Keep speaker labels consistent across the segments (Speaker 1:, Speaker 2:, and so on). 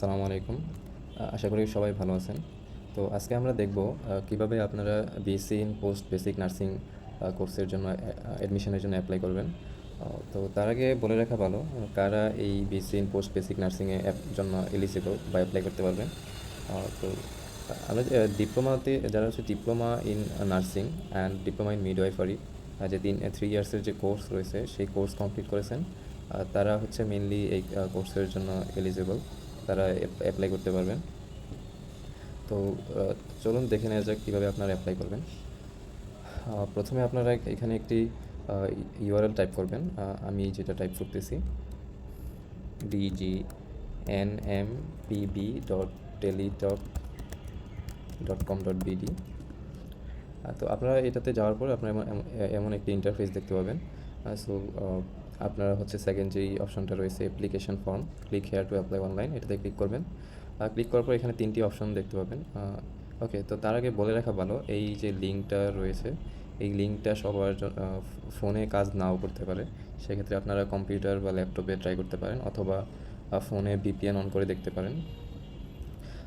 Speaker 1: আসসালামু আলাইকুম। আশা করি সবাই ভালো আছেন। তো আজকে আমরা দেখব কিভাবে আপনারা BSc in post basic nursing কোর্সের জন্য অ্যাডমিশনের জন্য অ্যাপ্লাই করবেন। তো তার আগে বলে রাখা ভালো, কারা এই বিএসসি ইন পোস্ট বেসিক নার্সিংয়ে জন্য এলিজিবল বা অ্যাপ্লাই করতে পারবেন। তো আমরা ডিপ্লোমাতে যারা হচ্ছে diploma in nursing and diploma in midwifery, যে 3 ইয়ার্সের যে কোর্স রয়েছে সেই কোর্স কমপ্লিট করেছেন, তারা হচ্ছে মেনলি এই কোর্সের জন্য এলিজিবল, তারা অ্যাপ্লাই করতে পারবেন। তো চলুন দেখে নেওয়া যাক কীভাবে আপনারা অ্যাপ্লাই করবেন। প্রথমে আপনারা এখানে একটি ইউআরএল টাইপ করবেন। আমি যেটা টাইপ করতেছি, dgnmpb.teletalk.com.bd। তো আপনারা এটাতে যাওয়ার পর আপনারা এমন একটি ইন্টারফেস দেখতে পাবেন। সো আপনারা হচ্ছে সেকেন্ড যেই অপশনটা রয়েছে application form, click here to apply online, এটাতে ক্লিক করবেন। ক্লিক করার পর এখানে 3টি অপশন দেখতে পাবেন। ওকে, তো তার আগে বলে রাখা ভালো, এই যে লিঙ্কটা রয়েছে এই লিঙ্কটা সবার ফোনে কাজ নাও করতে পারে। সেক্ষেত্রে আপনারা কম্পিউটার বা ল্যাপটপে ট্রাই করতে পারেন, অথবা ফোনে ভিপিএন অন করে দেখতে পারেন।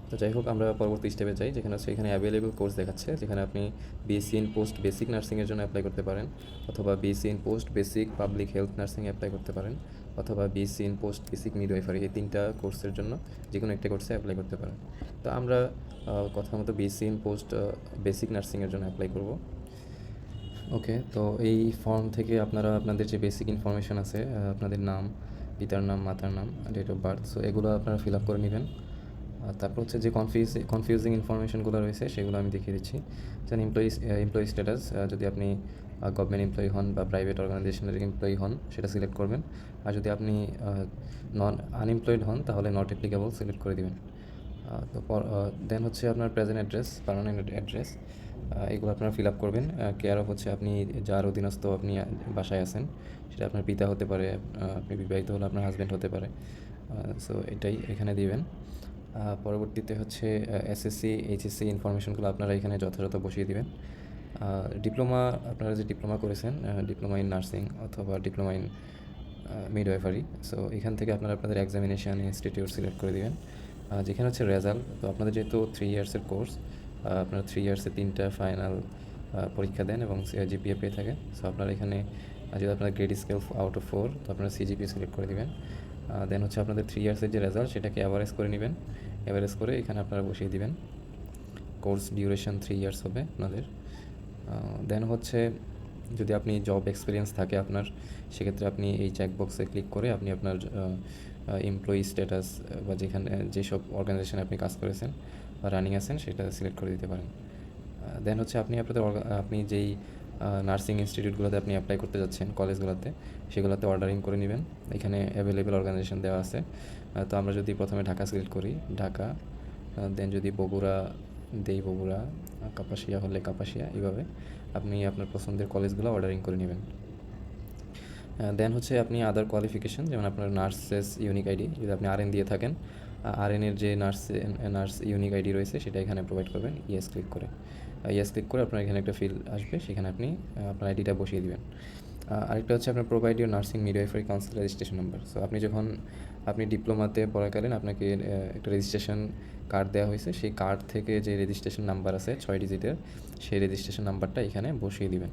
Speaker 1: তো যাই হোক, আমরা পরবর্তী স্টেপে যাই, যেখানে হচ্ছে এখানে অ্যাভেলেবল কোর্স দেখাচ্ছে, যেখানে আপনি বিএসসি ইন পোস্ট বেসিক নার্সিংয়ের জন্য অ্যাপ্লাই করতে পারেন, অথবা BSc in post basic public health নার্সিংয়ে অ্যাপ্লাই করতে পারেন, অথবা BSc in post basic midwifery, এই 3টা কোর্সের জন্য যে কোনো একটা কোর্সে অ্যাপ্লাই করতে পারেন। তো আমরা কথা মতো বিএসসি ইন পোস্ট বেসিক নার্সিংয়ের জন্য অ্যাপ্লাই করব। ওকে, তো এই ফর্ম থেকে আপনারা আপনাদের যে বেসিক ইনফরমেশান আছে, আপনাদের নাম, পিতার নাম, মাতার নাম, ডেট অফ বার্থ, সো এগুলো আপনারা ফিল আপ করে নেবেন। তারপর হচ্ছে যে কনফিউজিং ইনফরমেশনগুলো রয়েছে সেগুলো আমি দেখিয়ে দিচ্ছি। যেমন এমপ্লয়ি স্ট্যাটাস, যদি আপনি গভর্নমেন্ট এমপ্লয়ি হন বা প্রাইভেট অর্গানাইজেশনের এমপ্লয়ি হন সেটা সিলেক্ট করবেন। আর যদি আপনি আনএমপ্লয়েড হন তাহলে নট অ্যাপ্লিকেবল সিলেক্ট করে দিবেন। তো দেন হচ্ছে আপনার প্রেজেন্ট অ্যাড্রেস, পার্মানেন্ট অ্যাড্রেস, এগুলো আপনারা ফিল আপ করবেন। কেয়ার অফ হচ্ছে আপনি যার অধীনস্থ আপনি বাসায় আছেন, সেটা আপনার পিতা হতে পারে, আপনি বিবাহিত হলে আপনার হাজব্যান্ড হতে পারে। সো এটাই এখানে দিবেন। পরবর্তীতে হচ্ছে এসএসসি এইচএসসি ইনফরমেশনগুলো আপনারা এখানে যথাযথ বসিয়ে দিবেন। ডিপ্লোমা, আপনারা যে ডিপ্লোমা করেছেন, ডিপ্লোমা ইন নার্সিং অথবা ডিপ্লোমা ইন মিডওয়াইফারি, সো এখান থেকে আপনারা আপনাদের এক্সামিনেশান ইনস্টিটিউট সিলেক্ট করে দিবেন। যেখানে হচ্ছে রেজাল্ট, তো আপনাদের যেহেতু 3 ইয়ার্সের কোর্স, আপনারা 3 ইয়ার্সে 3টা ফাইনাল পরীক্ষা দেন এবং জিপিএ পেয়ে থাকেন। সো আপনারা এখানে যদি আপনার গ্রেড স্কেল আউট অফ 4, তো আপনারা সিজিপিএ সিলেক্ট করে দিবেন। দেন হচ্ছে আপনাদের 3 ইয়ার্সের যে রেজাল্ট সেটাকে অ্যাভারেজ করে নেবেন। অ্যাভারেজ করে এখানে আপনারা বসিয়ে দিবেন। কোর্স ডিউরেশন 3 ইয়ার্স হবে আপনাদের। দেন হচ্ছে যদি আপনি জব এক্সপিরিয়েন্স থাকে আপনার, সেক্ষেত্রে আপনি এই চেকবক্সে ক্লিক করে আপনি আপনার এমপ্লয়ি স্ট্যাটাস বা যেখানে যেসব অর্গানাইজেশনে আপনি কাজ করেছেন বা রানিং আছেন সেটা সিলেক্ট করে দিতে পারেন। দেন হচ্ছে আপনি যেই নার্সিং ইনস্টিটিউটগুলোতে আপনি অ্যাপ্লাই করতে যাচ্ছেন কলেজগুলোতে, সেগুলোতে অর্ডারিং করে নেবেন। এখানে অ্যাভেলেবেল অর্গানাইজেশন দেওয়া আছে। তো আমরা যদি প্রথমে ঢাকা সিলেক্ট করি, ঢাকা, দেন যদি বগুড়া দেই বগুড়া, কাপাসিয়া হলে কাপাসিয়া, এইভাবে আপনি আপনার পছন্দের কলেজগুলো অর্ডারিং করে নেবেন। দেন হচ্ছে আপনি আদার কোয়ালিফিকেশান, যেমন আপনার নার্সেস ইউনিক আইডি, যদি আপনি আরএন দিয়ে থাকেন, আরএনের যে নার্স ইউনিক আইডি রয়েছে সেটা এখানে প্রোভাইড করবেন। ইয়েস ক্লিক করে আপনার এখানে একটা ফিল্ড আসবে, সেখানে আপনি আপনার আইডিটা বসিয়ে দিবেন। আরেকটা হচ্ছে আপনার provide your nursing midwifery council registration number. So আপনি ডিপ্লোমাতে পড়াকালীন আপনাকে একটা রেজিস্ট্রেশন কার্ড দেওয়া হয়েছে, সেই কার্ড থেকে যে রেজিস্ট্রেশন নাম্বার আছে 6 ডিজিটের, সেই রেজিস্ট্রেশন নাম্বারটা এখানে বসিয়ে দিবেন।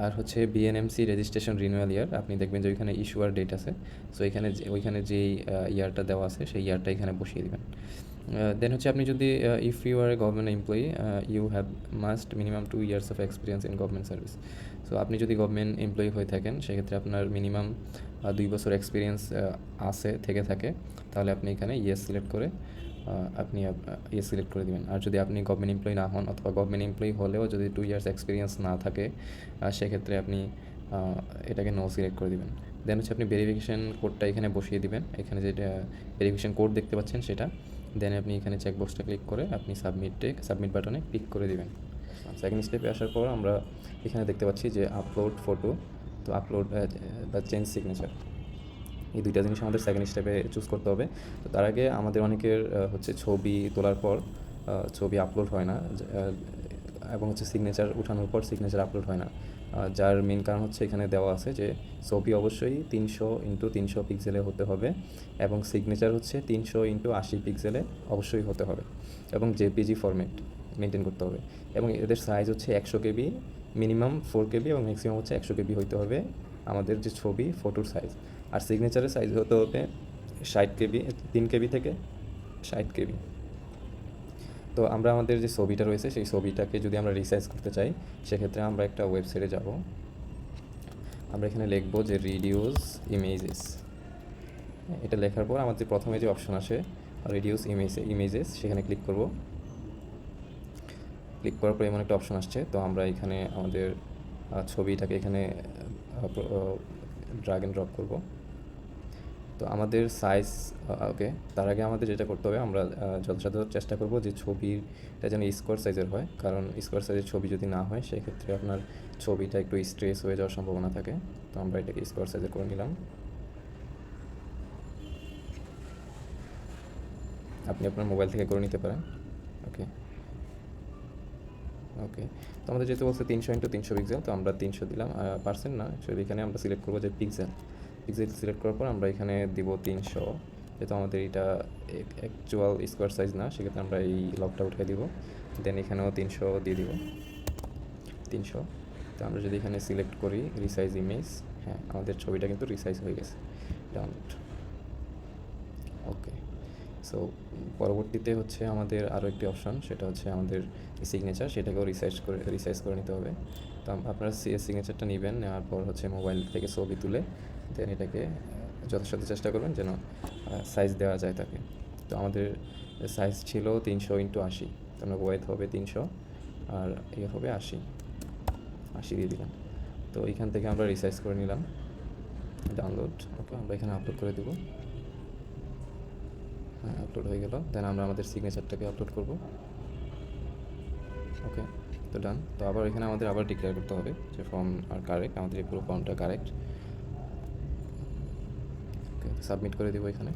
Speaker 1: আর হচ্ছে বিএনএমসি রেজিস্ট্রেশন রিনিউয়াল ইয়ার, আপনি দেখবেন যে ওইখানে ইস্যুয়ার ডেট আছে, সো ওইখানে যেই ইয়ারটা দেওয়া আছে সেই ইয়ারটা এখানে বসিয়ে দেবেন। দেন হচ্ছে আপনি যদি if you are a government employee, you have must minimum 2 years of experience in government service. So আপনি যদি গভর্নমেন্ট এমপ্লয়ি হয়ে থাকেন, সেক্ষেত্রে আপনার মিনিমাম 2 বছর এক্সপিরিয়েন্স থাকে, তাহলে আপনি এখানে ইয়েস সিলেক্ট করে আপনি ইয়েস সিলেক্ট করে দেবেন। আর যদি আপনি গভর্নমেন্ট এমপ্লয়ি না হন, অথবা গভর্নমেন্ট এমপ্লয়ি হলেও যদি 2 ইয়ার্স এক্সপিরিয়েন্স না থাকে, সেক্ষেত্রে আপনি এটাকে নো সিলেক্ট করে দেবেন। দেন হচ্ছে আপনি ভেরিফিকেশান কোডটা এখানে বসিয়ে দিবেন, এখানে যেটা ভেরিফিকেশান কোড দেখতে পাচ্ছেন সেটা। দেন আপনি এখানে চেকবক্সটা ক্লিক করে আপনি সাবমিট বাটনে ক্লিক করে দিবেন। সেকেন্ড স্টেপে আসার পর আমরা এখানে দেখতে পাচ্ছি যে আপলোড ফটো, তো আপলোড বা চেঞ্জ সিগনেচার, এই 2টা জিনিস আমাদের সেকেন্ড স্টেপে চুজ করতে হবে। তো তার আগে আমাদের অনেকের হচ্ছে ছবি তোলার পর ছবি আপলোড হয় না, এবং হচ্ছে সিগনেচার উঠানোর পর সিগনেচার আপলোড হয় না। যার মেন কারণ হচ্ছে এখানে দেওয়া আছে যে ছবি অবশ্যই 300x300 পিক্সেলে হতে হবে এবং সিগনেচার হচ্ছে 300x80 পিক্সেলে অবশ্যই হতে হবে এবং জেপিজি ফরম্যাট মেনটেন করতে হবে এবং এদের সাইজ হচ্ছে 100 KB, মিনিমাম 4 KB এবং ম্যাক্সিমাম হচ্ছে 100 KB হইতে হবে আমাদের যে ছবি ফটোর সাইজ। আর সিগনেচারের সাইজ হতে হবে 60 KB, 3 KB থেকে 60 KB। তো আমরা আমাদের যে ছবিটা রয়েছে সেই ছবিটাকে যদি আমরা রিসাইজ করতে চাই সেক্ষেত্রে আমরা একটা ওয়েবসাইটে যাব। আমরা এখানে লিখব যে রিডিউস ইমেজেস। এটা লেখার পর আমাদের প্রথমে যে অপশন আসে রিডিউস ইমেজেস সেখানে ক্লিক করব। ক্লিক করার পর এমন একটা অপশন আসছে, তো আমরা এখানে আমাদের ছবিটাকে এখানে ড্র্যাগ অ্যান্ড ড্রপ করব। তো আমাদের সাইজ ওকে, তার আগে আমাদের যেটা করতে হবে আমরা যথাযথ চেষ্টা করব যে ছবিটা যেন স্কোয়ার সাইজের হয়, কারণ স্কোয়ার সাইজের ছবি যদি না হয় সেক্ষেত্রে আপনার ছবিটা একটু স্ট্রেস হয়ে যাওয়ার সম্ভাবনা থাকে। তো আমরা এটাকে স্কোয়ার সাইজের করে নিলাম। আপনি আপনার মোবাইল থেকে করে নিতে পারেন। ওকে ওকে, তো আমাদের যেহেতু বলছে 300x300 পিক্সেল, তো আমরা 300 দিলাম। পার্সেন্ট না, অ্যাকচুয়ালি এখানে আমরা সিলেক্ট করবো যে পিক্সেল সিলেক্ট করার পর আমরা এখানে দিব 300, যেহেতু আমাদের এটা অ্যাকচুয়াল স্কোয়ার সাইজ না সেক্ষেত্রে আমরা এই লকটা উঠিয়ে দিব। দেন এখানেও 300 দিয়ে দিব, 300। তো আমরা যদি এখানে সিলেক্ট করি রিসাইজ ইমেজ, হ্যাঁ আমাদের ছবিটা কিন্তু রিসাইজ হয়ে গেছে। ডাউনলোড। ওকে, সো পরবর্তীতে হচ্ছে আমাদের আরও একটি অপশন, সেটা হচ্ছে আমাদের সিগনেচার, সেটাকেও রিসাইজ করে নিতে হবে। তো আপনারা সিগনেচারটা নেবেন, নেওয়ার পর হচ্ছে মোবাইল থেকে ছবি তুলে দেন এটাকে যথাসাধ্য চেষ্টা করবেন যেন সাইজ দেওয়া যায় তাকে। তো আমাদের সাইজ ছিল 300x80, তো আমরা ওয়েথ হবে 300 আর ইয়ে হবে 80 দিয়ে দিলাম। তো এইখান থেকে আমরা রিসাইজ করে নিলাম। ডাউনলোড। ওকে, আমরা এখানে আপলোড করে দেবো। হ্যাঁ, আপলোড হয়ে গেল। দেন আমরা আমাদের সিগনেচারটাকে আপলোড করব। ওকে, তো ডান। তো আবার এখানে আমাদের আবার ডিক্লেয়ার করতে হবে যে ফর্ম আর কারেক্ট, আমাদের এই পুরো ফর্মটা কারেক্ট। ওকে, সাবমিট করে দেবো এখানে।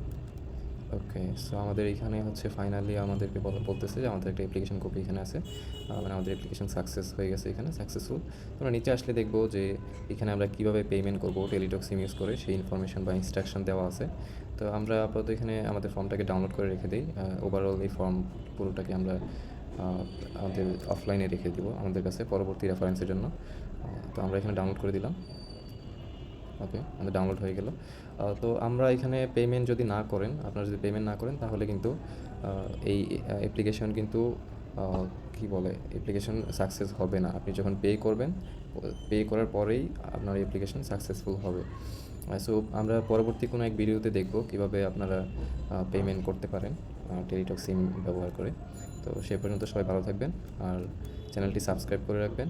Speaker 1: ওকে, সো আমাদের এখানে হচ্ছে ফাইনালি আমাদেরকে বলতেছে যে আমাদের একটা অ্যাপ্লিকেশন কপি এখানে আছে, মানে আমাদের অ্যাপ্লিকেশন সাকসেস হয়ে গেছে, এখানে সাকসেসফুল। আমরা নিচে আসলে দেখবো যে এখানে আমরা কীভাবে পেমেন্ট করবো টেলিটক সিম ইউজ করে সেই ইনফরমেশন বা ইনস্ট্রাকশন দেওয়া আছে। তো আমরা আপাতত এখানে আমাদের ফর্মটাকে ডাউনলোড করে রেখে দিই। ওভারঅল এই ফর্ম পুরোটাকে আমরা আমাদের অফলাইনে রেখে দিব আমাদের কাছে পরবর্তী রেফারেন্সের জন্য। তো আমরা এখানে ডাউনলোড করে দিলাম। ওকে, আমাদের ডাউনলোড হয়ে গেল। তো আমরা এখানে পেমেন্ট যদি না করেন, আপনারা যদি পেমেন্ট না করেন তাহলে কিন্তু এই অ্যাপ্লিকেশন কিন্তু কী বলে অ্যাপ্লিকেশন সাকসেস হবে না। আপনি যখন পে করবেন, পে করার পরেই আপনার অ্যাপ্লিকেশন সাকসেসফুল হবে। সো আমরা পরবর্তী কোনো এক ভিডিওতে দেখব কীভাবে আপনারা পেমেন্ট করতে পারেন টেলিটক সিম ব্যবহার করে। তো সে পর্যন্ত সবাই ভালো থাকবেন আর চ্যানেলটি সাবস্ক্রাইব করে রাখবেন।